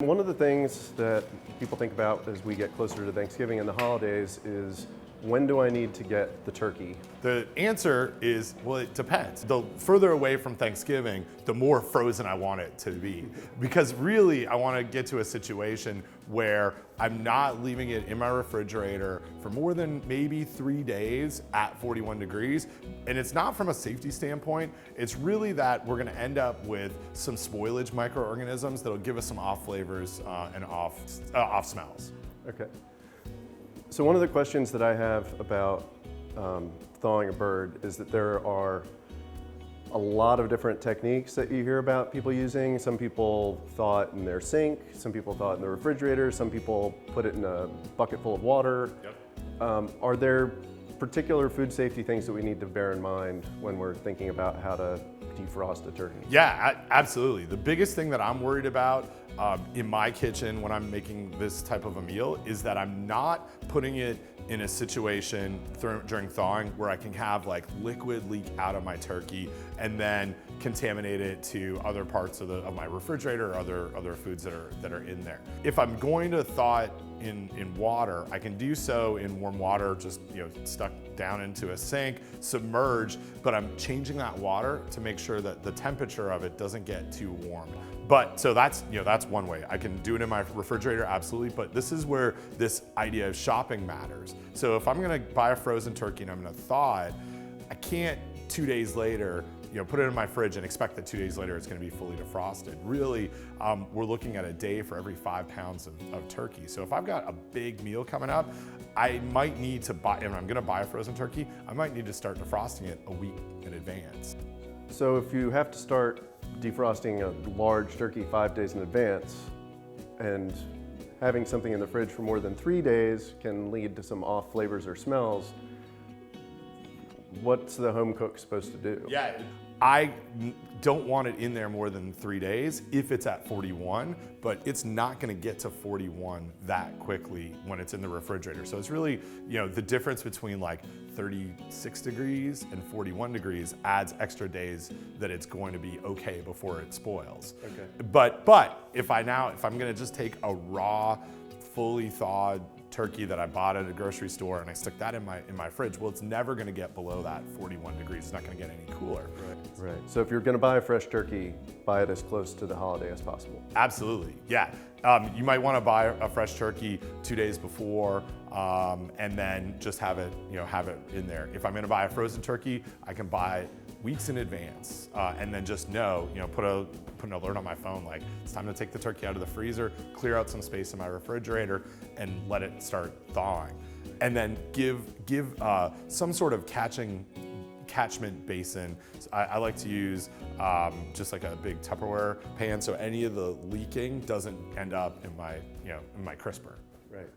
One of the things that people think about as we get closer to Thanksgiving and the holidays is, when do I need to get the turkey? The answer is, well, it depends. The further away from Thanksgiving, the more frozen I want it to be. Because really, I want to get to a situation where I'm not leaving it in my refrigerator for more than maybe 3 days at 41 degrees. And it's not from a safety standpoint, it's really that we're gonna end up with some spoilage microorganisms that'll give us some off flavors and off smells. Okay. So one of the questions that I have about thawing a bird is that there are a lot of different techniques that you hear about people using. Some people thaw it in their sink, some people thaw it in the refrigerator, some people put it in a bucket full of water. Yep. Are there particular food safety things that we need to bear in mind when we're thinking about how to defrost a turkey? Yeah, absolutely. The biggest thing that I'm worried about in my kitchen when I'm making this type of a meal is that I'm not putting it in a situation during thawing where I can have like liquid leak out of my turkey and then contaminate it to other parts of my refrigerator or other foods that are in there. If I'm going to thaw it in water, I can do so in warm water, just stuck down into a sink, submerged, but I'm changing that water to make sure that the temperature of it doesn't get too warm. But so that's one way. I can do it in my refrigerator, absolutely, but this is where this idea of shopping matters. So if I'm gonna buy a frozen turkey and I'm gonna thaw it, I can't 2 days later put it in my fridge and expect that 2 days later it's gonna be fully defrosted. Really, we're looking at a day for every 5 pounds of turkey. So if I've got a big meal coming up, I might need to buy, and I'm gonna buy a frozen turkey, I might need to start defrosting it a week in advance. So if you have to start defrosting a large turkey 5 days in advance, and having something in the fridge for more than 3 days can lead to some off flavors or smells, what's the home cook supposed to do? Yeah, I don't want it in there more than 3 days if it's at 41, but it's not gonna get to 41 that quickly when it's in the refrigerator. So it's really, the difference between like 36 degrees and 41 degrees adds extra days that it's going to be okay before it spoils. Okay. But if I'm gonna just take a raw, fully thawed turkey that I bought at a grocery store and I stick that in my fridge, well, it's never gonna get below that 41 degrees. It's not gonna get any cooler. Right. So if you're gonna buy a fresh turkey, buy it as close to the holiday as possible. Absolutely, yeah. You might wanna buy a fresh turkey 2 days before and then just have it in there. If I'm gonna buy a frozen turkey, I can buy it weeks in advance and then just put an alert on my phone like it's time to take the turkey out of the freezer, clear out some space in my refrigerator and let it start thawing. And then give some sort of catchment basin. So I like to use just like a big Tupperware pan so any of the leaking doesn't end up in my crisper. Right.